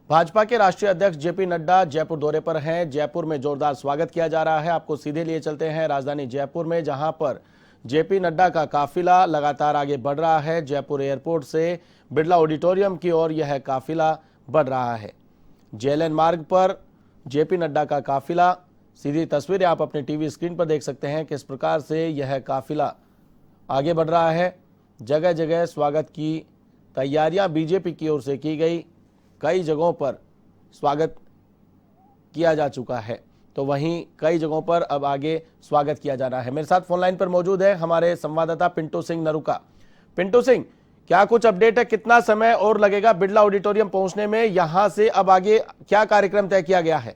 भाजपा के राष्ट्रीय अध्यक्ष जेपी नड्डा जयपुर दौरे पर हैं। जयपुर में जोरदार स्वागत किया जा रहा है। आपको सीधे लिए चलते हैं राजधानी जयपुर में, जहां पर जेपी नड्डा का काफिला लगातार आगे बढ़ रहा है। जयपुर एयरपोर्ट से बिरला ऑडिटोरियम की ओर यह काफिला बढ़ रहा है। जेएलएन मार्ग पर जेपी नड्डा का काफिला, सीधी तस्वीरें आप अपने टीवी स्क्रीन पर देख सकते हैं किस प्रकार से यह काफिला आगे बढ़ रहा है। जगह जगह स्वागत की तैयारियां बीजेपी की ओर से की गई, कई जगहों पर स्वागत किया जा चुका है, तो वहीं कई जगहों पर अब आगे स्वागत किया जा रहा है। मेरे साथ फोन लाइन पर मौजूद है हमारे संवाददाता पिंटू सिंह नरुका। पिंटू सिंह, क्या कुछ अपडेट है, कितना समय और लगेगा बिरला ऑडिटोरियम पहुंचने में? यहां से अब आगे क्या कार्यक्रम तय किया गया है?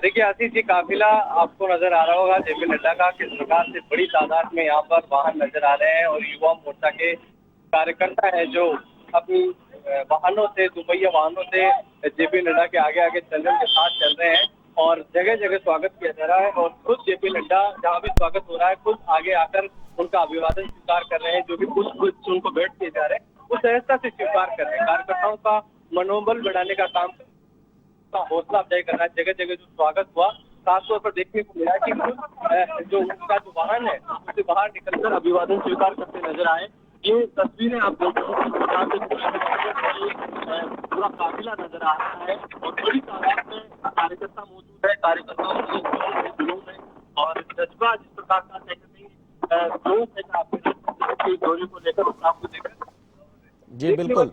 देखिए आशीष जी, काफिला आपको नजर आ रहा होगा जेपी नड्डा का किस प्रकार से बड़ी तादाद में यहाँ पर वाहन नजर आ रहे हैं और युवा मोर्चा के कार्यकर्ता हैं जो अपनी वाहनों से, दुपहिया वाहनों से जेपी नड्डा के आगे आगे चलने के साथ चल रहे हैं और जगह जगह स्वागत किया जा रहा है। और खुद जेपी नड्डा जहाँ भी स्वागत हो रहा है खुद आगे आकर उनका अभिवादन स्वीकार कर रहे हैं, जो भी कुछ उनको भेंट किए जा रहे हैं उस सहजता से स्वीकार कर रहे हैं। कार्यकर्ताओं का मनोबल बढ़ाने का काम, हौसला अफजाई करना है। जगह जगह जो स्वागत हुआ खासतौर पर देखने को मिला कि जो उनका जो वाहन है उससे बाहर निकलकर अभिवादन स्वीकार करते नजर आए। ये तस्वीरें आप देख रहे हैं, पूरा काफिला नजर आ रहा है और बड़ी तादाद में कार्यकर्ता मौजूद है। कार्यकर्ताओं के जुलूस है और जज्बा जिस प्रकार का जोश है आपके दौरे को लेकर आपको देखकर। जी बिल्कुल।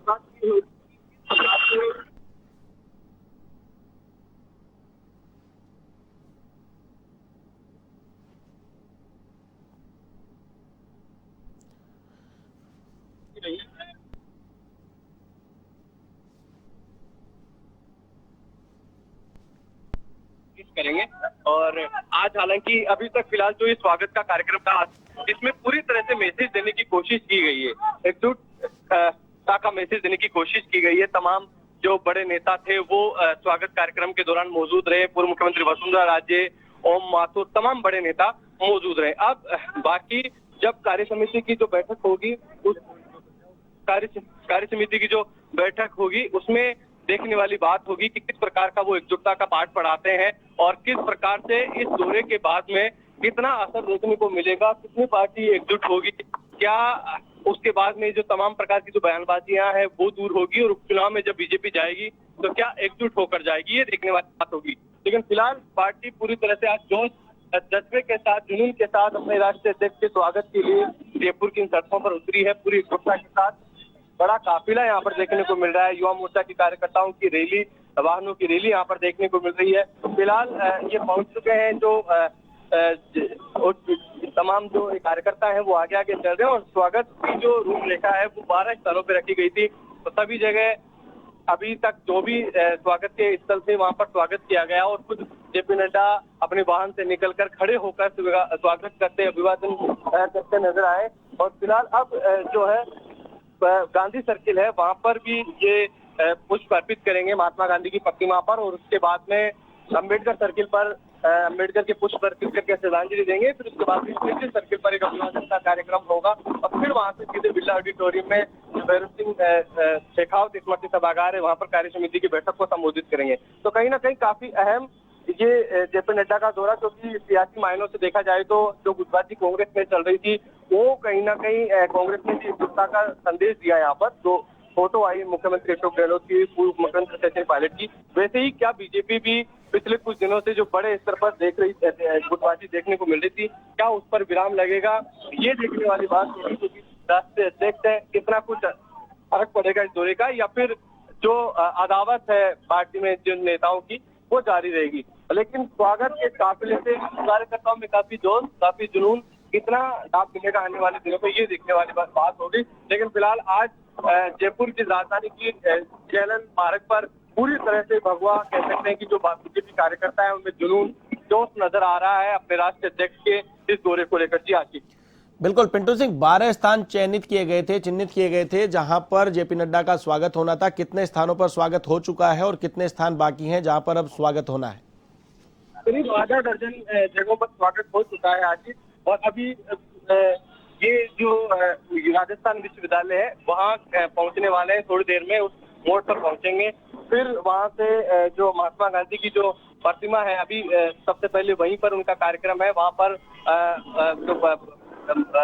करेंगे और आज हालांकि अभी तक फिलहाल जो ये स्वागत का कार्यक्रम था इसमें पूरी तरह से मैसेज देने की कोशिश की गई है, एकजुटता का मैसेज देने की कोशिश की गई है। तमाम जो बड़े नेता थे वो स्वागत कार्यक्रम के दौरान मौजूद रहे। पूर्व मुख्यमंत्री वसुंधरा राजे, ओम माथुर, तमाम बड़े नेता मौजूद रहे। अब बाकी जब कार्य समिति की जो बैठक होगी, उस कार्य समिति की जो बैठक होगी उसमें देखने वाली बात होगी कि किस प्रकार का वो एकजुटता का पाठ पढ़ाते हैं और किस प्रकार से इस दौरे के बाद में कितना असर देखने को मिलेगा, कितनी पार्टी एकजुट होगी, क्या उसके बाद में जो तमाम प्रकार की जो बयानबाजियां हैं वो दूर होगी और उपचुनाव में जब बीजेपी जाएगी तो क्या एकजुट होकर जाएगी, ये देखने वाली बात होगी। लेकिन फिलहाल पार्टी पूरी तरह से आज जोश जज्बे के साथ, जुनून के साथ अपने राष्ट्रीय अध्यक्ष के स्वागत के लिए जयपुर की इन सड़कों पर उतरी है। पूरी एकजुटता के साथ बड़ा काफिला यहाँ पर देखने को मिल रहा है। युवा मोर्चा की कार्यकर्ताओं की रैली, वाहनों की रैली यहाँ पर देखने को मिल रही है। फिलहाल ये पहुंच चुके हैं जो तमाम जो कार्यकर्ता हैं वो आगे आगे चल रहे हैं और स्वागत की जो रूपरेखा है वो 12 स्थलों पर रखी गई थी। तो सभी जगह अभी तक जो भी स्वागत के स्थल थे वहां पर स्वागत किया गया और खुद जेपी नड्डा अपने वाहन से निकलकर खड़े होकर स्वागत करते, अभिवादन करते नजर आए। और फिलहाल अब जो है गांधी सर्किल है वहां पर भी ये पुष्प अर्पित करेंगे महात्मा गांधी की प्रतिमा पर और उसके बाद में अम्बेडकर सर्किल पर अम्बेडकर के पुष्प अर्पित करके श्रद्धांजलि देंगे। फिर उसके बाद में सर्किल पर एक अभिवादन का कार्यक्रम होगा और फिर वहां से सीधे बिरला ऑडिटोरियम में भैरव सिंह शेखावत स्मृति सभागार है वहां पर कार्य समिति की बैठक को संबोधित करेंगे। तो कहीं ना कहीं काफी अहम ये जेपी नड्डा का दौरा, क्योंकि सियासी मायनों से देखा जाए तो जो गुटबाजी कांग्रेस में चल रही थी वो कहीं ना कहीं कांग्रेस ने एकजुटता का संदेश दिया। यहाँ पर जो फोटो आई मुख्यमंत्री अशोक गहलोत की, पूर्व मुख्यमंत्री सचिन पायलट की, वैसे ही क्या बीजेपी भी पिछले कुछ दिनों से जो बड़े स्तर पर देख रही गुटबाजी देखने को मिल रही थी, क्या उस पर विराम लगेगा, ये देखने वाली बात होगी। क्योंकि राष्ट्रीय अध्यक्ष है, कितना कुछ फर्क पड़ेगा इस दौरे का या फिर जो अदावत है पार्टी में जिन नेताओं की वो जारी रहेगी। लेकिन स्वागत के काफिले से कार्यकर्ताओं में काफी जोश, काफी जुनून, कितना लाभ मिलेगा आने वाले दिनों में ये देखने वाली बात होगी। लेकिन फिलहाल आज जयपुर की राजधानी की जेएलएन मार्ग पर पूरी तरह से भगवा कह सकते हैं कि जो बीजेपी कार्यकर्ता है उनमें जुनून, जोश नजर आ रहा है अपने राष्ट्रीय अध्यक्ष के इस दौरे को लेकर। जी आशीष। बिल्कुल पिंटू सिंह, 12 स्थान चयनित किए गए थे, चिन्हित किए गए थे जहां पर जेपी नड्डा का स्वागत होना था। कितने स्थानों पर स्वागत हो चुका है और कितने स्थान बाकी हैं जहां पर अब स्वागत होना है? करीब आधा दर्जन जगहों पर स्वागत हो चुका है आशीष। और अभी ये जो राजस्थान विश्वविद्यालय है वहाँ पहुंचने वाले हैं, थोड़ी देर में उस मोड़ पर पहुंचेंगे। फिर वहां से जो महात्मा गांधी की जो प्रतिमा है अभी सबसे पहले वहीं पर उनका कार्यक्रम है, वहां पर जो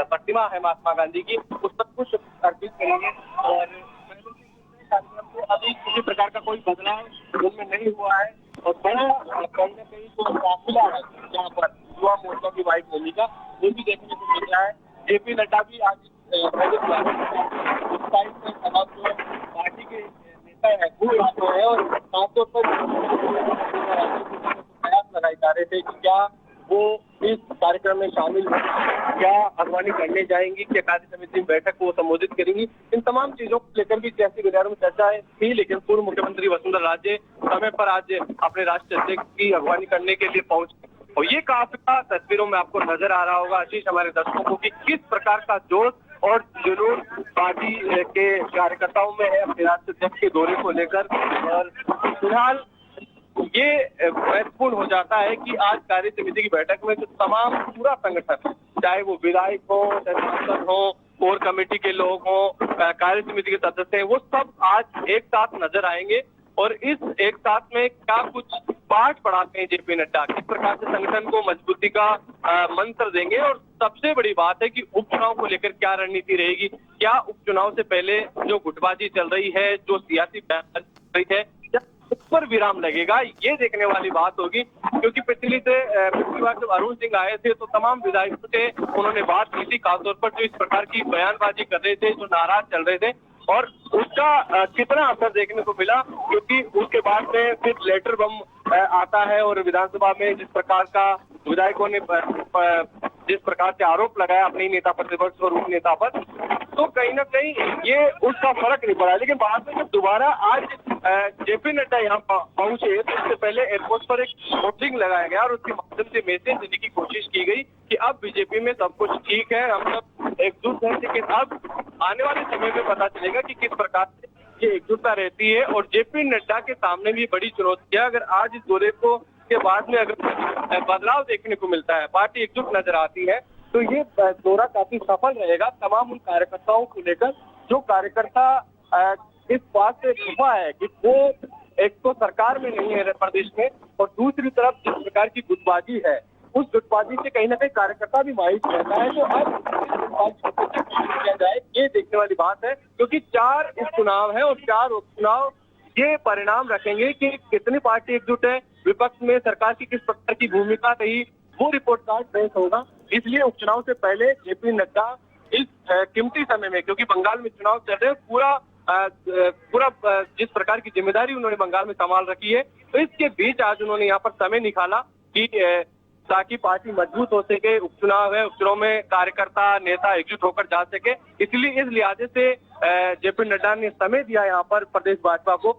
प्रतिमा है महात्मा गांधी की उस पर कुछ अर्पित करेंगे। और कार्यक्रम को अभी किसी प्रकार का कोई बदलाव उनमें नहीं हुआ है और बड़ा कहीं न कहीं जो काफिला है यहाँ पर युवा मोर्चा की वाइट रैली का वो भी देखने को मिल रहा है। जेपी नड्डा भी आज तमाम जो पार्टी के नेता है वो यहाँ पे है और खासतौर पर प्रयास लगाए जा रहे थे कि क्या वो इस कार्यक्रम में शामिल हो, क्या अगवानी करने जाएंगी, क्या कार्य समिति बैठक को संबोधित करेंगी। इन तमाम चीजों को लेकर भी सियासी गलियारों में चर्चा थी, लेकिन पूर्व मुख्यमंत्री वसुंधरा राजे समय पर आज अपने राष्ट्रीय अध्यक्ष की अगवानी करने के लिए पहुंचे और ये काफिला तस्वीरों में आपको नजर आ रहा होगा आशीष हमारे दर्शकों को कि किस प्रकार का जोश और जुनून पार्टी के कार्यकर्ताओं में है अपने राष्ट्रीय अध्यक्ष के दौरे को लेकर। और फिलहाल ये महत्वपूर्ण हो जाता है कि आज कार्य समिति की बैठक में जो तमाम पूरा संगठन, चाहे वो विधायक हो, चाहे सांसद हो, कोर कमेटी के लोग हो, कार्य समिति के सदस्य हैं, वो सब आज एक साथ नजर आएंगे और इस एक साथ में क्या कुछ पाठ पढ़ाते हैं जेपी नड्डा, किस प्रकार से संगठन को मजबूती का मंत्र देंगे और सबसे बड़ी बात है कि उपचुनाव को लेकर क्या रणनीति रहेगी, क्या उपचुनाव से पहले जो गुटबाजी चल रही है, जो सियासी बहस चल रही है, उस पर विराम लगेगा, ये देखने वाली बात होगी। क्योंकि पिछली बार जब अरुण सिंह आए थे तो तमाम विधायकों से उन्होंने बात की थी, खासतौर पर जो इस प्रकार की बयानबाजी कर रहे थे, जो नाराज चल रहे थे और उसका कितना असर देखने को मिला। क्योंकि उसके बाद में फिर लेटर बम आता है और विधानसभा में जिस प्रकार का विधायकों ने जिस प्रकार से आरोप लगाया अपने नेता प्रतिपक्ष और उप नेता पर, तो कहीं ना कहीं ये उसका फर्क नहीं पड़ा। लेकिन बाद में जब दोबारा आज जेपी नड्डा यहाँ पहुंचे तो उससे पहले एयरपोर्ट पर एक होर्डिंग लगाया गया और उसके माध्यम से मैसेज देने की कोशिश की गई कि अब बीजेपी में सब कुछ ठीक है, हम सब एकजुट हैं। लेकिन अब आने वाले समय में पता चलेगा कि किस प्रकार से ये एकजुटता रहती है और जेपी नड्डा के सामने भी बड़ी चुनौती है। अगर आज इस दौरे को के बाद में अगर बदलाव देखने को मिलता है, पार्टी एकजुट नजर आती है, तो ये दौरा काफी सफल रहेगा तमाम उन कार्यकर्ताओं को लेकर जो कार्यकर्ता इस बात से छुपा है कि वो एक तो सरकार में नहीं है प्रदेश में और दूसरी तरफ जिस प्रकार की गुटबाजी है उस गुटबाजी से कहीं ना कहीं कार्यकर्ता भी मायूस रहता है। तो अब किया जाए ये देखने वाली बात है, क्योंकि 4 उपचुनाव है और 4 उपचुनाव ये परिणाम रखेंगे कि कितनी पार्टी एकजुट है, विपक्ष में सरकार की किस प्रकार की भूमिका रही, वो रिपोर्ट कार्ड पेश होगा। इसलिए उपचुनाव से पहले जेपी नड्डा इस कीमती समय में, क्योंकि बंगाल में चुनाव चल रहे हैं, पूरा जिस प्रकार की जिम्मेदारी उन्होंने बंगाल में संभाल रखी है, तो इसके बीच आज उन्होंने यहाँ पर समय निकाला कि ताकि पार्टी मजबूत हो सके। उपचुनाव है, उपचुनाव में कार्यकर्ता नेता एकजुट होकर जा सके, इसलिए इस लिहाजे से जेपी नड्डा ने समय दिया यहाँ पर प्रदेश भाजपा को,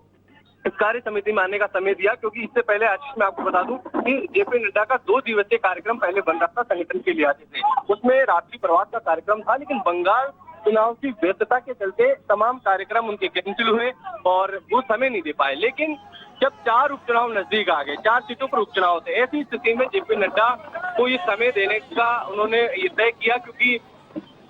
इस कार्य समिति में आने का समय दिया। क्योंकि इससे पहले आशीष मैं आपको बता दूं कि जेपी नड्डा का 2 दिवसीय कार्यक्रम पहले बन रहा था संगठन के लिहाजे से, उसमें रात्रि प्रवास का कार्यक्रम था, लेकिन बंगाल चुनाव की व्यस्तता के चलते तमाम कार्यक्रम उनके कैंसिल हुए और वो समय नहीं दे पाए। लेकिन जब 4 उपचुनाव नजदीक आ गए, 4 सीटों पर उपचुनाव थे, ऐसी स्थिति में जेपी नड्डा को ये समय देने का उन्होंने ये तय किया। क्योंकि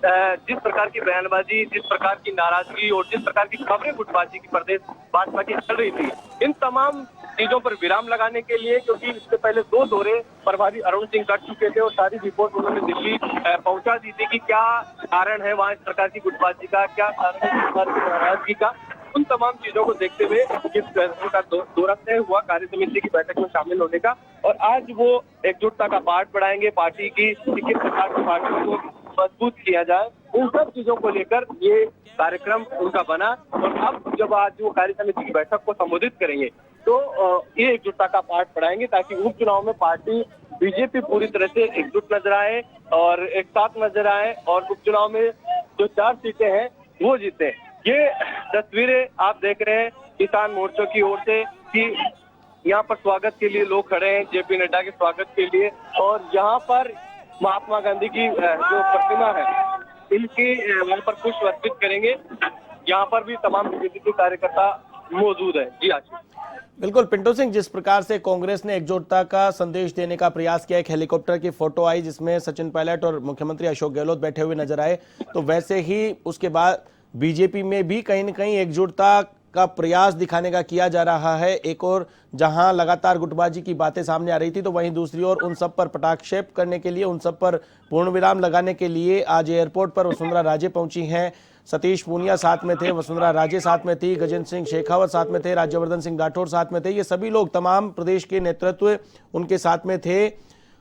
जिस प्रकार की बयानबाजी, जिस प्रकार की नाराजगी और जिस प्रकार की खबरें गुटबाजी की प्रदेश भाजपा की चल रही थी, इन तमाम चीजों पर विराम लगाने के लिए, क्योंकि इससे पहले 2 दौरे प्रभारी अरुण सिंह कर चुके थे और सारी रिपोर्ट उन्होंने दिल्ली पहुंचा दी थी कि क्या कारण है वहाँ इस प्रकार की गुटबाजी का, क्या कारण है इस प्रकार की नाराजगी का। उन तमाम चीजों को देखते हुए उनका दौरा तय हुआ कार्य समिति की बैठक में शामिल होने का और आज वो एकजुटता का पाठ बढ़ाएंगे, पार्टी की किस प्रकार की पार्टी को मजबूत किया जाए, उन सब चीजों को लेकर ये कार्यक्रम उनका बना। और अब जब आज वो कार्य समिति की बैठक को संबोधित करेंगे तो ये एकजुटता का पाठ पढ़ाएंगे ताकि उपचुनाव में पार्टी बीजेपी पूरी तरह से एकजुट नजर आए और एक साथ नजर आए और उपचुनाव में जो 4 सीटें हैं वो जीते। ये तस्वीरें आप देख रहे हैं किसान मोर्चों की ओर से कि यहाँ पर स्वागत के लिए लोग खड़े हैं, जेपी नड्डा के स्वागत के लिए, और यहाँ पर महात्मा गांधी की जो प्रतिमा है इनकी वहां पर पुष्प अर्पित करेंगे। यहाँ पर भी तमाम बीजेपी के कार्यकर्ता मौजूद है। जी आशीष। बिल्कुल पिंटू सिंह, जिस प्रकार से कांग्रेस ने एकजुटता का संदेश देने का प्रयास किया, एक हेलीकॉप्टर की फोटो आई जिसमें सचिन पायलट और मुख्यमंत्री अशोक गहलोत बैठे हुए नजर आए, तो वैसे ही उसके बाद बीजेपी में भी कहीं न कहीं एकजुटता का प्रयास दिखाने का किया जा रहा है। एक और जहां लगातार गुटबाजी की बातें सामने आ रही थी, तो वहीं दूसरी ओर उन सब पर पटाक्षेप करने के लिए, उन सब पर पूर्ण विराम लगाने के लिए आज एयरपोर्ट पर वसुंधरा राजे पहुंची हैं। सतीश पूनिया साथ में थे, वसुंधरा राजे साथ में थी, गजेंद्र सिंह शेखावत साथ में थे, राज्यवर्धन सिंह राठौर साथ में थे। ये सभी लोग, तमाम प्रदेश के नेतृत्व उनके साथ में थे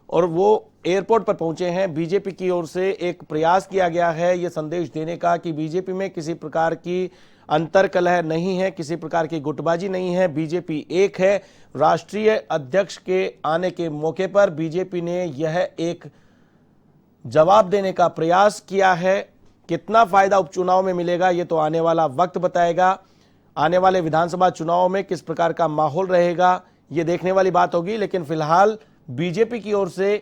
और वो एयरपोर्ट पर पहुंचे हैं। बीजेपी की ओर से एक प्रयास किया गया है ये संदेश देने का कि बीजेपी में किसी प्रकार की अंतर्कलह नहीं है, किसी प्रकार की गुटबाजी नहीं है, बीजेपी एक है। राष्ट्रीय अध्यक्ष के आने के मौके पर बीजेपी ने यह एक जवाब देने का प्रयास किया है। कितना फायदा उपचुनाव में मिलेगा ये तो आने वाला वक्त बताएगा। आने वाले विधानसभा चुनाव में किस प्रकार का माहौल रहेगा ये देखने वाली बात होगी, लेकिन फिलहाल बीजेपी की ओर से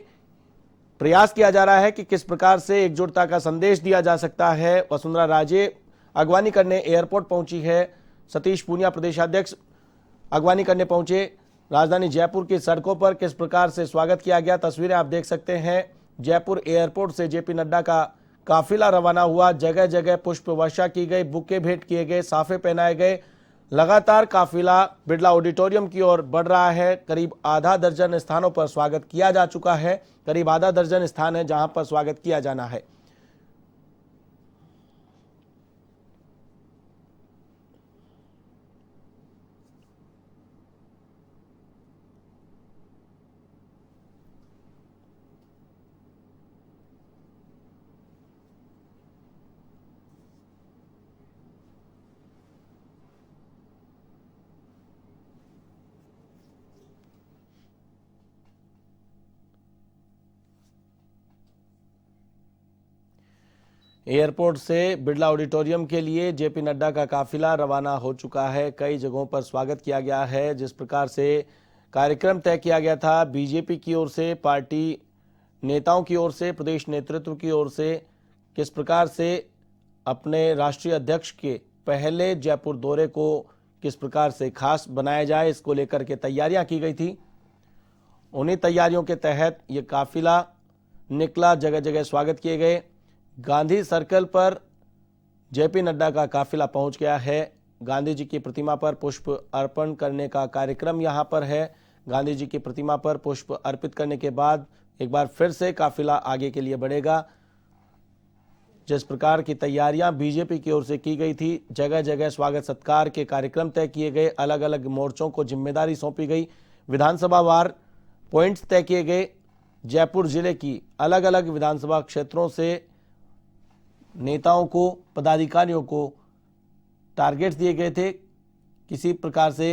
प्रयास किया जा रहा है कि किस प्रकार से एकजुटता का संदेश दिया जा सकता है। वसुंधरा राजे अगवानी करने एयरपोर्ट पहुंची है, सतीश पूनिया प्रदेशाध्यक्ष अगवानी करने पहुंचे। राजधानी जयपुर की सड़कों पर किस प्रकार से स्वागत किया गया, तस्वीरें आप देख सकते हैं। जयपुर एयरपोर्ट से जेपी नड्डा का काफिला रवाना हुआ, जगह जगह पुष्प वर्षा की गई, बुके भेंट किए गए, साफे पहनाए गए। लगातार काफिला बिरला ऑडिटोरियम की ओर बढ़ रहा है। करीब आधा दर्जन स्थानों पर स्वागत किया जा चुका है, करीब आधा दर्जन स्थान है जहां पर स्वागत किया जाना है। एयरपोर्ट से बिरला ऑडिटोरियम के लिए जेपी नड्डा का काफिला रवाना हो चुका है। कई जगहों पर स्वागत किया गया है। जिस प्रकार से कार्यक्रम तय किया गया था बीजेपी की ओर से, पार्टी नेताओं की ओर से, प्रदेश नेतृत्व की ओर से, किस प्रकार से अपने राष्ट्रीय अध्यक्ष के पहले जयपुर दौरे को किस प्रकार से खास बनाया जाए, इसको लेकर के तैयारियां की गई थी। उन्हीं तैयारियों के तहत ये काफिला निकला, जगह जगह स्वागत किए गए। गांधी सर्कल पर जेपी नड्डा का काफिला पहुंच गया है। गांधी जी की प्रतिमा पर पुष्प अर्पण करने का कार्यक्रम यहां पर है। गांधी जी की प्रतिमा पर पुष्प अर्पित करने के बाद एक बार फिर से काफिला आगे के लिए बढ़ेगा। जिस प्रकार की तैयारियां बीजेपी की ओर से की गई थी, जगह जगह स्वागत सत्कार के कार्यक्रम तय किए गए, अलग अलग मोर्चों को जिम्मेदारी सौंपी गई, विधानसभा वार पॉइंट्स तय किए गए। जयपुर जिले की अलग अलग विधानसभा क्षेत्रों से नेताओं को, पदाधिकारियों को टारगेट्स दिए गए थे। किसी प्रकार से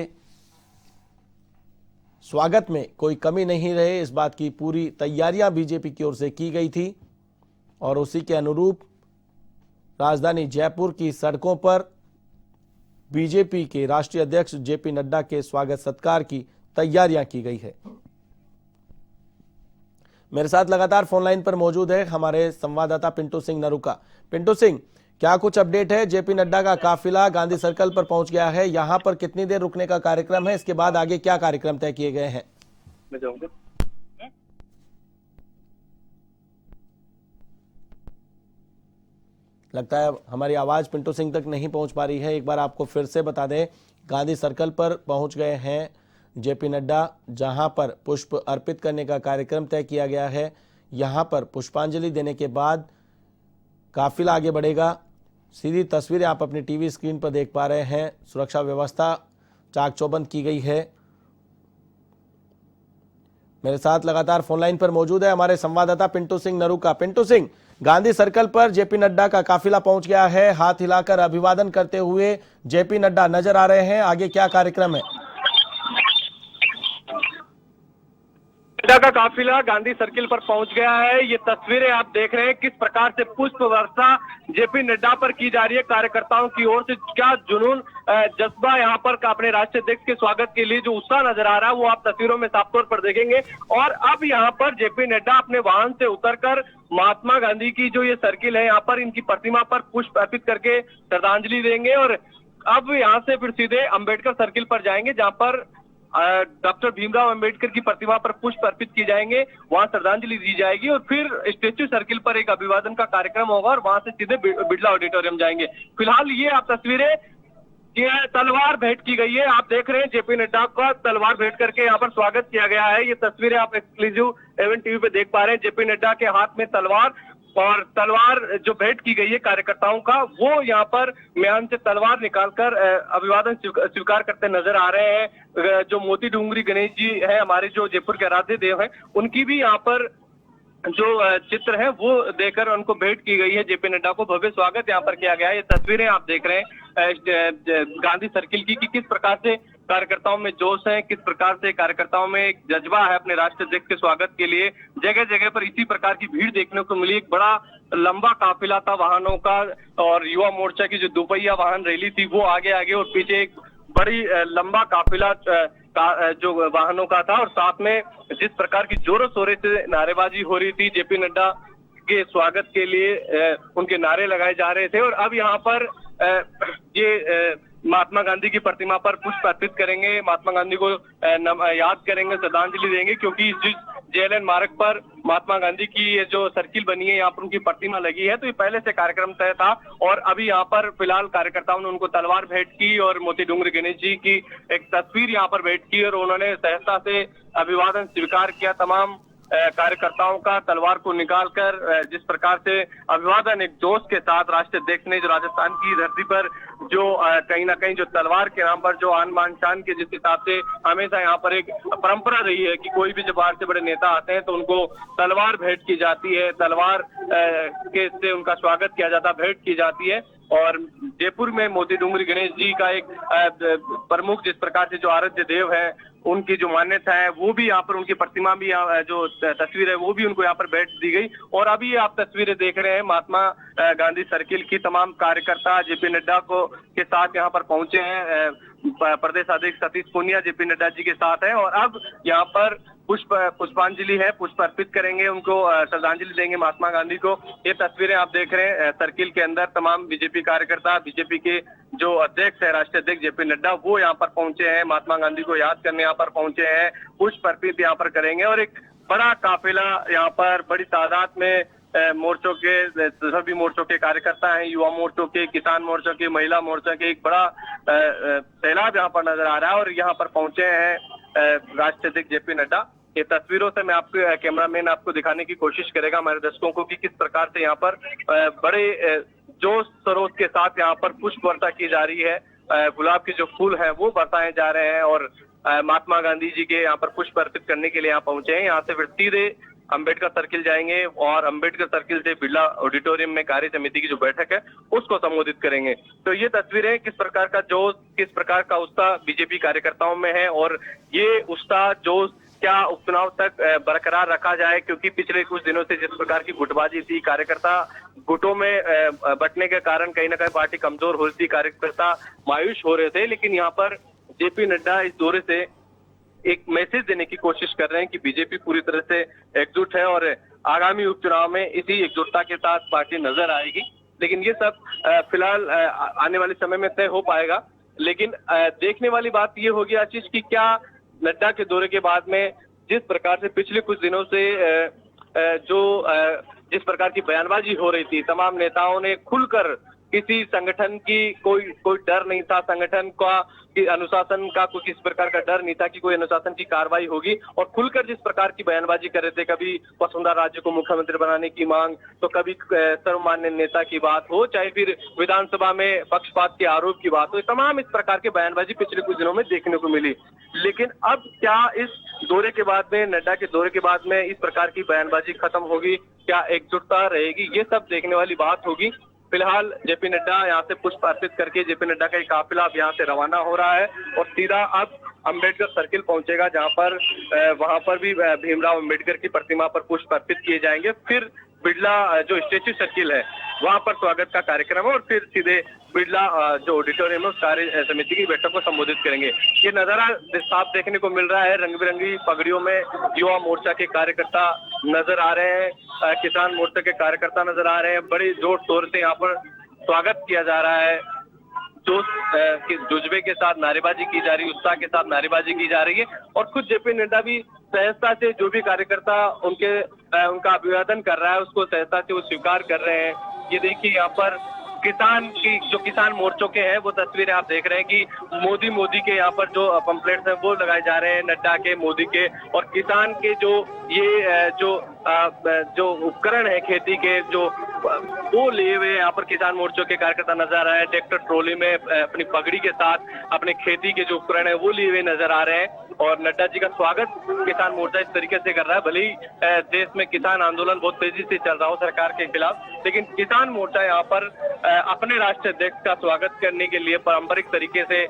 स्वागत में कोई कमी नहीं रहे, इस बात की पूरी तैयारियां बीजेपी की ओर से की गई थी और उसी के अनुरूप राजधानी जयपुर की सड़कों पर बीजेपी के राष्ट्रीय अध्यक्ष जेपी नड्डा के स्वागत सत्कार की तैयारियां की गई है। मेरे साथ लगातार फोन लाइन पर मौजूद है हमारे संवाददाता पिंटू सिंह नरूका। पिंटू सिंह, क्या कुछ अपडेट है? जेपी नड्डा का काफिला गांधी सर्कल पर पहुंच गया है, यहां पर कितनी देर रुकने का कार्यक्रम है, इसके बाद आगे क्या कार्यक्रम तय किए गए हैं? मैं जाऊंगा। लगता है हमारी आवाज पिंटू सिंह तक नहीं पहुंच पा रही है। एक बार आपको फिर से बता दें, गांधी सर्कल पर पहुंच गए हैं जेपी नड्डा, जहां पर पुष्प अर्पित करने का कार्यक्रम तय किया गया है। यहां पर पुष्पांजलि देने के बाद काफिला आगे बढ़ेगा। सीधी तस्वीरें आप अपनी टीवी स्क्रीन पर देख पा रहे हैं। सुरक्षा व्यवस्था चाक चौबंद की गई है। मेरे साथ लगातार फोन लाइन पर मौजूद है हमारे संवाददाता पिंटू सिंह नरूका। पिंटू सिंह, गांधी सर्कल पर जेपी नड्डा का काफिला पहुंच गया है, हाथ हिलाकर अभिवादन करते हुए जेपी नड्डा नजर आ रहे हैं, आगे क्या कार्यक्रम है? नड्डा का काफिला गांधी सर्किल पर पहुंच गया है। ये तस्वीरें आप देख रहे हैं किस प्रकार से पुष्प वर्षा जेपी नड्डा पर की जा रही है। कार्यकर्ताओं की ओर से क्या जुनून, जज्बा यहाँ पर अपने राष्ट्रीय अध्यक्ष के स्वागत के लिए जो उत्साह नजर आ रहा है वो आप तस्वीरों में साफ तौर पर देखेंगे। और अब यहाँ पर जेपी नड्डा अपने वाहन से उतरकर महात्मा गांधी की जो ये सर्किल है यहाँ पर इनकी प्रतिमा पर पुष्प अर्पित करके श्रद्धांजलि देंगे और अब यहाँ से फिर सीधे अंबेडकर सर्किल पर जाएंगे जहाँ पर डॉक्टर भीमराव अंबेडकर की प्रतिमा पर पुष्प अर्पित किए जाएंगे, वहां श्रद्धांजलि दी जाएगी और फिर स्टेच्यू सर्किल पर एक अभिवादन का कार्यक्रम होगा और वहां से सीधे बिरला ऑडिटोरियम जाएंगे। फिलहाल ये आप तस्वीरें जी हाँ, तलवार भेंट की गई है। आप देख रहे हैं जेपी नड्डा का तलवार भेंट करके यहाँ पर स्वागत किया गया है। ये तस्वीरें आप एक्सक्लूसिव एवन टीवी पे देख पा रहे हैं। जेपी नड्डा के हाथ में तलवार और तलवार जो भेंट की गई है कार्यकर्ताओं का, वो यहाँ पर म्यान से तलवार निकालकर अभिवादन स्वीकार करते नजर आ रहे हैं। जो मोती डूंगरी गणेश जी है, हमारे जो जयपुर के आराध्य देव हैं, उनकी भी यहाँ पर जो चित्र है वो देकर उनको भेंट की गई है। जेपी नड्डा को भव्य स्वागत यहाँ पर किया गया है। ये तस्वीरें आप देख रहे हैं गांधी सर्किल की कि किस प्रकार से कार्यकर्ताओं में जोश है, किस प्रकार से कार्यकर्ताओं में एक जज्बा है अपने राष्ट्रीय अध्यक्ष के स्वागत के लिए। जगह जगह पर इसी प्रकार की भीड़ देखने को मिली। एक बड़ा लंबा काफिला था वाहनों का, और युवा मोर्चा की जो दोपहिया वाहन रैली थी वो आगे आगे, और पीछे एक बड़ी लंबा काफिला जो वाहनों का था। और साथ में जिस प्रकार की जोरों शोरों से नारेबाजी हो रही थी, जेपी नड्डा के स्वागत के लिए उनके नारे लगाए जा रहे थे। और अब यहाँ पर ये महात्मा गांधी की प्रतिमा पर पुष्प अर्पित करेंगे, महात्मा गांधी को याद करेंगे, श्रद्धांजलि देंगे, क्योंकि जिस जेएलएन मार्ग पर महात्मा गांधी की ये जो सर्किल बनी है, यहाँ पर उनकी प्रतिमा लगी है, तो ये पहले से कार्यक्रम तय था। और अभी यहाँ पर फिलहाल कार्यकर्ताओं ने उनको तलवार भेंट की और मोती डूंगरी गणेश जी की एक तस्वीर यहाँ पर भेंट की, और उन्होंने सहजता से अभिवादन स्वीकार किया। तमाम कार्यकर्ताओं का तलवार को निकालकर जिस प्रकार से अभिवादन एक जोश के साथ राष्ट्रीय अध्यक्ष ने जो राजस्थान की धरती पर जो कहीं ना कहीं जो तलवार के नाम पर जो आन बान शान के जिस हिसाब से हमेशा यहाँ पर एक परंपरा रही है कि कोई भी जब बाहर से बड़े नेता आते हैं तो उनको तलवार भेंट की जाती है, तलवार के से उनका स्वागत किया जाता, भेंट की जाती है। और जयपुर में मोती डूंगरी गणेश जी का एक प्रमुख जिस प्रकार से जो आराध्य देव है, उनकी जो मान्यता है वो भी यहाँ पर, उनकी प्रतिमा भी जो तस्वीर है वो भी उनको यहाँ पर भेंट दी गई। और अभी आप तस्वीरें देख रहे हैं महात्मा गांधी सर्किल की तमाम कार्यकर्ता जेपी नड्डा को के साथ यहाँ पर पहुंचे हैं। प्रदेश अध्यक्ष सतीश पूनिया जेपी नड्डा जी के साथ है, और अब यहाँ पर पुष्पांजलि है, पुष्प अर्पित करेंगे, उनको श्रद्धांजलि देंगे महात्मा गांधी को। ये तस्वीरें आप देख रहे हैं सर्किल के अंदर तमाम बीजेपी कार्यकर्ता, बीजेपी के जो अध्यक्ष है राष्ट्रीय अध्यक्ष जेपी नड्डा, वो यहाँ पर पहुंचे हैं, महात्मा गांधी को याद करने यहाँ पर पहुंचे हैं, पुष्प अर्पित यहाँ पर करेंगे। और एक बड़ा काफिला यहाँ पर बड़ी तादाद में मोर्चों के, सभी मोर्चों के कार्यकर्ता हैं, युवा मोर्चों के, किसान मोर्चों के, महिला मोर्चा के, एक बड़ा सैलाब यहाँ पर नजर आ रहा है। और यहाँ पर पहुंचे हैं राष्ट्रीय अध्यक्ष जेपी नड्डा। ये तस्वीरों से मैं आपको कैमरामैन आपको दिखाने की कोशिश करेगा हमारे दर्शकों को कि किस प्रकार से यहाँ पर बड़े जोश शरोश के साथ यहाँ पर पुष्प वर्षा की जा रही है। गुलाब के जो फूल हैं वो बरसाए जा रहे हैं, और महात्मा गांधी जी के यहाँ पर पुष्प अर्पित करने के लिए यहाँ पहुंचे हैं। यहाँ से फिर सीधे अंबेडकर सर्किल जाएंगे, और अंबेडकर सर्किल से बिरला ऑडिटोरियम में कार्य समिति की जो बैठक है उसको संबोधित करेंगे। तो ये तस्वीरें किस प्रकार का जोश, किस प्रकार का उत्साह बीजेपी कार्यकर्ताओं में है, और ये उत्साह जोश क्या उपचुनाव तक बरकरार रखा जाए, क्योंकि पिछले कुछ दिनों से जिस प्रकार की गुटबाजी थी, कार्यकर्ता गुटों में बंटने के कारण कहीं ना कहीं पार्टी कमजोर हो रही थी, कार्यकर्ता मायूस हो रहे थे। लेकिन यहाँ पर जेपी नड्डा इस दौरे से एक मैसेज देने की कोशिश कर रहे हैं कि बीजेपी पूरी तरह से एकजुट है, और आगामी उपचुनाव में इसी एकजुटता के साथ पार्टी नजर आएगी। लेकिन ये सब फिलहाल आने वाले समय में तय हो पाएगा। लेकिन देखने वाली बात ये होगी आशीष की क्या नड्डा के दौरे के बाद में जिस प्रकार से पिछले कुछ दिनों से जिस प्रकार की बयानबाजी हो रही थी, तमाम नेताओं ने खुलकर, किसी संगठन की कोई डर नहीं था, संगठन का कि अनुशासन का कोई किस प्रकार का डर नहीं था कि कोई अनुशासन की कार्रवाई होगी, और खुलकर जिस प्रकार की बयानबाजी कर रहे थे, कभी वसुंधरा राजे को मुख्यमंत्री बनाने की मांग, तो कभी सर्वमान्य नेता की बात हो, चाहे फिर विधानसभा में पक्षपात के आरोप की बात हो, तमाम इस प्रकार की बयानबाजी पिछले कुछ दिनों में देखने को मिली। लेकिन अब क्या इस दौरे के बाद में, नड्डा के दौरे के बाद में इस प्रकार की बयानबाजी खत्म होगी, क्या एकजुटता रहेगी, ये सब देखने वाली बात होगी। फिलहाल जेपी नड्डा यहाँ से पुष्प अर्पित करके जेपी नड्डा का एक काफिला अब यहाँ से रवाना हो रहा है, और सीधा अब अंबेडकर सर्किल पहुंचेगा, जहाँ पर वहां पर भी भीमराव अंबेडकर की प्रतिमा पर पुष्प अर्पित किए जाएंगे। फिर बिरला जो स्टेच्यू सर्किल है वहां पर स्वागत का कार्यक्रम है, और फिर सीधे बिरला जो ऑडिटोरियम है उस कार्य समिति की बैठक को संबोधित करेंगे। ये नजारा साफ देखने को मिल रहा है, रंग बिरंगी पगड़ियों में युवा मोर्चा के कार्यकर्ता नजर आ रहे हैं, किसान मोर्चा के कार्यकर्ता नजर आ रहे हैं, बड़े जोर शोर से यहाँ पर स्वागत किया जा रहा है, जोश के जुज्बे के साथ नारेबाजी की जा रही है, उत्साह के साथ नारेबाजी की जा रही है। और खुद जेपी नड्डा भी सहजता से जो भी कार्यकर्ता उनका अभिवादन कर रहा है उसको सहजता से वो स्वीकार कर रहे हैं। ये देखिए यहाँ पर किसान की जो किसान मोर्चों के हैं वो तस्वीरें आप देख रहे हैं कि मोदी के यहाँ पर जो पंपलेट्स हैं वो लगाए जा रहे हैं, नड्डा के, मोदी के, और किसान के जो ये जो उपकरण है खेती के जो वो लिए हुए यहाँ पर किसान मोर्चों के कार्यकर्ता नजर आ रहे हैं। ट्रैक्टर ट्रॉली में अपनी पगड़ी के साथ अपने खेती के जो उपकरण है वो लिए हुए नजर आ रहे हैं, और नड्डा जी का स्वागत किसान मोर्चा इस तरीके से कर रहा है। भले ही देश में किसान आंदोलन बहुत तेजी से चल रहा हो सरकार के खिलाफ, लेकिन किसान मोर्चा यहाँ पर अपने राष्ट्रीय अध्यक्ष का स्वागत करने के लिए पारंपरिक तरीके से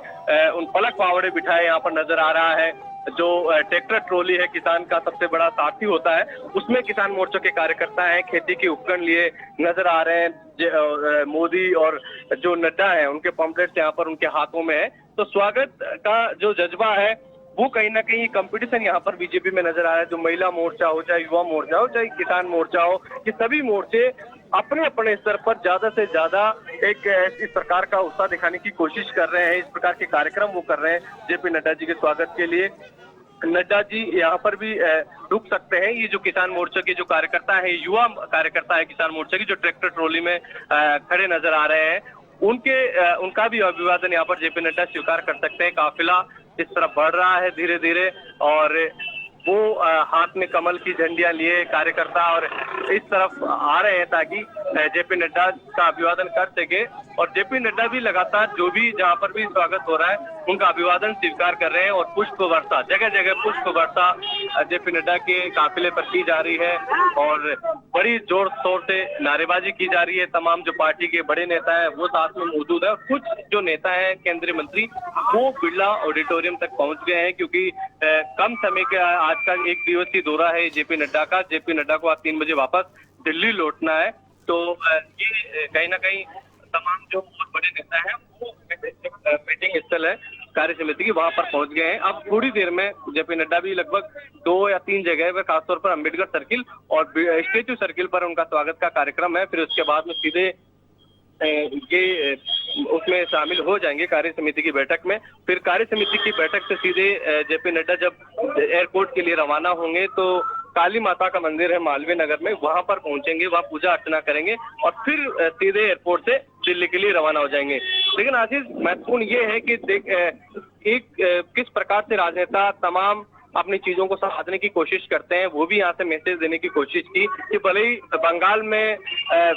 उन पलक फावड़े बिठाए यहाँ पर नजर आ रहा है। जो ट्रैक्टर ट्रॉली है किसान का सबसे बड़ा साथी होता है, उसमें किसान मोर्चों के कार्यकर्ता हैं, खेती के उपकरण लिए नजर आ रहे हैं। मोदी और जो नड्डा है उनके पम्पलेट्स यहाँ पर उनके हाथों में है। तो स्वागत का जो जज्बा है वो कहीं ना कहीं कंपटीशन यहाँ पर बीजेपी में नजर आ रहा है। जो महिला मोर्चा हो, चाहे युवा मोर्चा हो, चाहे किसान मोर्चा हो, ये सभी मोर्चे अपने अपने स्तर पर ज्यादा से ज्यादा एक इस प्रकार का उत्साह दिखाने की कोशिश कर रहे हैं। इस प्रकार के कार्यक्रम वो कर रहे हैं जेपी नड्डा जी के स्वागत के लिए। नड्डा जी यहाँ पर भी रुक सकते हैं। ये जो किसान मोर्चा के जो कार्यकर्ता है, युवा कार्यकर्ता है किसान मोर्चा की, जो ट्रैक्टर ट्रॉली में खड़े नजर आ रहे हैं, उनका भी अभिवादन यहाँ पर जेपी नड्डा स्वीकार कर सकते हैं। काफिला इस तरफ बढ़ रहा है धीरे धीरे, और वो हाथ में कमल की झंडियां लिए कार्यकर्ता और इस तरफ आ रहे हैं ताकि जेपी नड्डा का अभिवादन कर सके। और जेपी नड्डा भी लगातार जो भी जहां पर भी स्वागत हो रहा है उनका अभिवादन स्वीकार कर रहे हैं, और पुष्प वर्षा, जगह जगह पुष्प वर्षा जेपी नड्डा के काफिले पर की जा रही है, और बड़ी जोर शोर से नारेबाजी की जा रही है। तमाम जो पार्टी के बड़े नेता हैं वो साथ में मौजूद है, और कुछ जो नेता हैं केंद्रीय मंत्री वो बिरला ऑडिटोरियम तक पहुंच गए हैं, क्योंकि कम समय का आज का एक दिवसीय दौरा है जेपी नड्डा का। जेपी नड्डा को आज 3 बजे वापस दिल्ली लौटना है। तो ये कहीं ना कहीं तमाम जो बड़े नेता हैं वो मीटिंग स्थल है कार्य समिति की, वहां पर पहुंच गए हैं। अब थोड़ी देर में जेपी नड्डा भी लगभग 2 या 3 जगह पर, खासतौर पर अम्बेडकर सर्किल और स्टेच्यू सर्किल पर उनका स्वागत का कार्यक्रम है। फिर उसके बाद में सीधे ये उसमें शामिल हो जाएंगे कार्य समिति की बैठक में। फिर कार्य समिति की बैठक से सीधे जेपी नड्डा जब एयरपोर्ट के लिए रवाना होंगे तो काली माता का मंदिर है मालवीय नगर में, वहां पर पहुंचेंगे, वहां पूजा अर्चना करेंगे और फिर सीधे एयरपोर्ट से दिल्ली के लिए रवाना हो जाएंगे। लेकिन आशीष, महत्वपूर्ण ये है कि किस प्रकार से राजनेता तमाम अपनी चीजों को साधने की कोशिश करते हैं। वो भी यहाँ से मैसेज देने की कोशिश की कि भले ही बंगाल में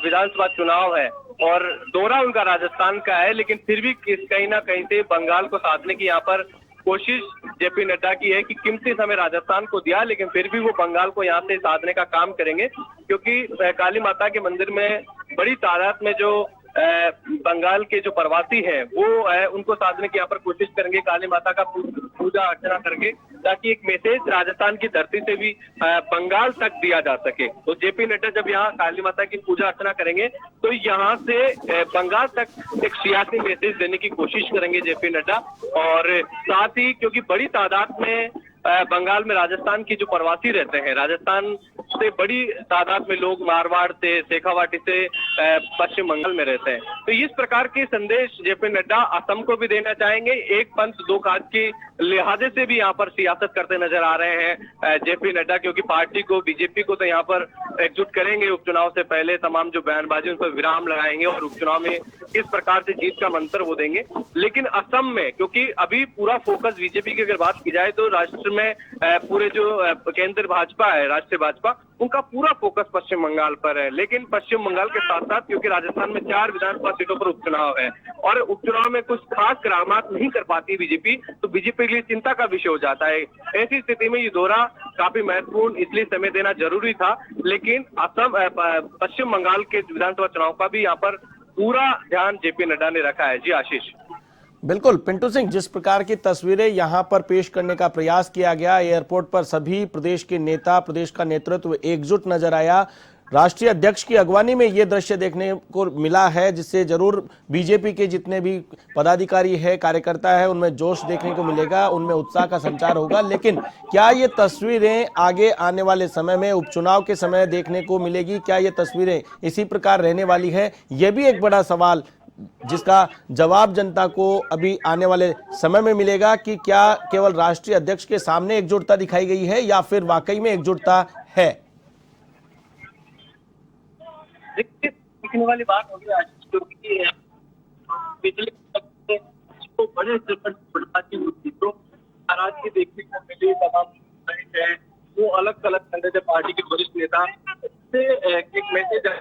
विधानसभा चुनाव है और दौरा उनका राजस्थान का है, लेकिन फिर भी कहीं ना कहीं से बंगाल को साधने की यहाँ पर कोशिश जेपी नड्डा की है कि कीमती समय राजस्थान को दिया, लेकिन फिर भी वो बंगाल को यहाँ से साधने का काम करेंगे, क्योंकि काली माता के मंदिर में बड़ी तादाद में जो बंगाल के जो प्रवासी हैं वो उनको साधने की यहाँ पर कोशिश करेंगे काली माता का पूजा अर्चना करके, ताकि एक मैसेज राजस्थान की धरती से भी बंगाल तक दिया जा सके। तो जेपी नड्डा जब यहाँ काली माता की पूजा अर्चना करेंगे तो यहाँ से बंगाल तक एक सियासी मैसेज देने की कोशिश करेंगे जेपी नड्डा। और साथ ही क्योंकि बड़ी तादाद में बंगाल में राजस्थान की जो प्रवासी रहते हैं, राजस्थान से बड़ी तादाद में लोग मारवाड़ से, शेखावाटी से पश्चिम बंगाल में रहते हैं, तो इस प्रकार के संदेश जेपी नड्डा असम को भी देना चाहेंगे। एक पंथ दो काज के लिहाजे से भी यहाँ पर सियासत करते नजर आ रहे हैं जेपी नड्डा, क्योंकि पार्टी को, बीजेपी को तो यहाँ पर एकजुट करेंगे उपचुनाव से पहले, तमाम जो बयानबाजी उन पर विराम लगाएंगे और उपचुनाव में किस प्रकार से जीत का मंत्र वो देंगे। लेकिन असम में, क्योंकि अभी पूरा फोकस बीजेपी की अगर बात की जाए तो राष्ट्र में पूरे जो केंद्र भाजपा है, राष्ट्रीय भाजपा, उनका पूरा फोकस पश्चिम बंगाल पर है। लेकिन पश्चिम बंगाल के साथ साथ क्योंकि राजस्थान में 4 विधानसभा सीटों पर उपचुनाव है और उपचुनाव में कुछ खास करामात नहीं कर पाती बीजेपी, तो बीजेपी के लिए चिंता का विषय हो जाता है। ऐसी स्थिति में ये दौरा काफी महत्वपूर्ण, इसलिए समय देना जरूरी था। लेकिन असम, पश्चिम बंगाल के विधानसभा चुनाव का भी यहाँ पर पूरा ध्यान जेपी नड्डा ने रखा है। जी आशीष। बिल्कुल पिंटू सिंह, जिस प्रकार की तस्वीरें यहां पर पेश करने का प्रयास किया गया, एयरपोर्ट पर सभी प्रदेश के नेता, प्रदेश का नेतृत्व एकजुट नजर आया। राष्ट्रीय अध्यक्ष की अगवानी में ये दृश्य देखने को मिला है, जिससे जरूर बीजेपी के जितने भी पदाधिकारी है, कार्यकर्ता है, उनमें जोश देखने को मिलेगा, उनमें उत्साह का संचार होगा। लेकिन क्या ये तस्वीरें आगे आने वाले समय में, उपचुनाव के समय देखने को मिलेगी? क्या ये तस्वीरें इसी प्रकार रहने वाली है? ये भी एक बड़ा सवाल, जिसका जवाब जनता को अभी आने वाले समय में मिलेगा कि क्या केवल राष्ट्रीय अध्यक्ष के सामने एकजुटता दिखाई गई है या फिर वाकई में एकजुटता है। देखने वाली बात होगी आज, क्योंकि पिछले तो बड़े स्तर पर गुटबाजी हुई थी, तो नाराजगी देखने को मिली। तमाम है वो अलग अलग संघ पार्टी के वरिष्ठ नेता से एक मैसेज।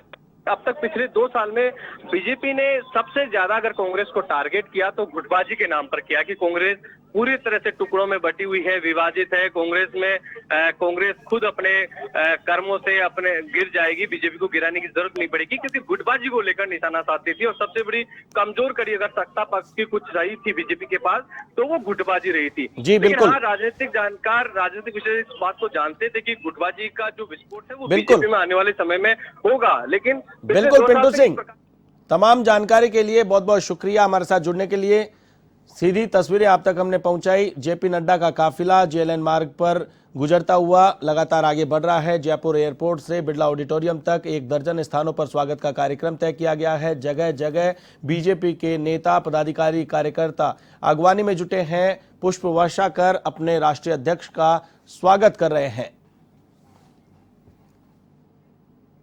अब तक पिछले 2 साल में बीजेपी ने सबसे ज्यादा अगर कांग्रेस को टारगेट किया तो गुटबाजी के नाम पर किया कि कांग्रेस पूरी तरह से टुकड़ों में बटी हुई है, विभाजित है। कांग्रेस खुद अपने कर्मों से अपने गिर जाएगी, बीजेपी को गिराने की जरूरत नहीं पड़ेगी, क्योंकि गुटबाजी को लेकर निशाना साधती थी। और सबसे बड़ी कमजोर कड़ी अगर सत्ता पक्ष की कुछ रही थी बीजेपी के पास तो वो गुटबाजी रही थी। जी लेकिन बिल्कुल हाँ, राजनीतिक जानकार, राजनीतिक विशेषज्ञ इस बात को जानते थे कि गुटबाजी का जो विस्फोट है वो बिल्कुल। बीजेपी में आने वाले समय में होगा। लेकिन बिल्कुल पिंटू सिंह, तमाम जानकारी के लिए बहुत बहुत शुक्रिया हमारे साथ जुड़ने के लिए। सीधी तस्वीरें आप तक हमने पहुंचाई। जेपी नड्डा का काफिला जेएलएन मार्ग पर गुजरता हुआ लगातार आगे बढ़ रहा है। जयपुर एयरपोर्ट से बिरला ऑडिटोरियम तक 1 दर्जन स्थानों पर स्वागत का कार्यक्रम तय किया गया है। जगह जगह बीजेपी के नेता, पदाधिकारी, कार्यकर्ता अगवानी में जुटे हैं, पुष्प वर्षा कर अपने राष्ट्रीय अध्यक्ष का स्वागत कर रहे हैं।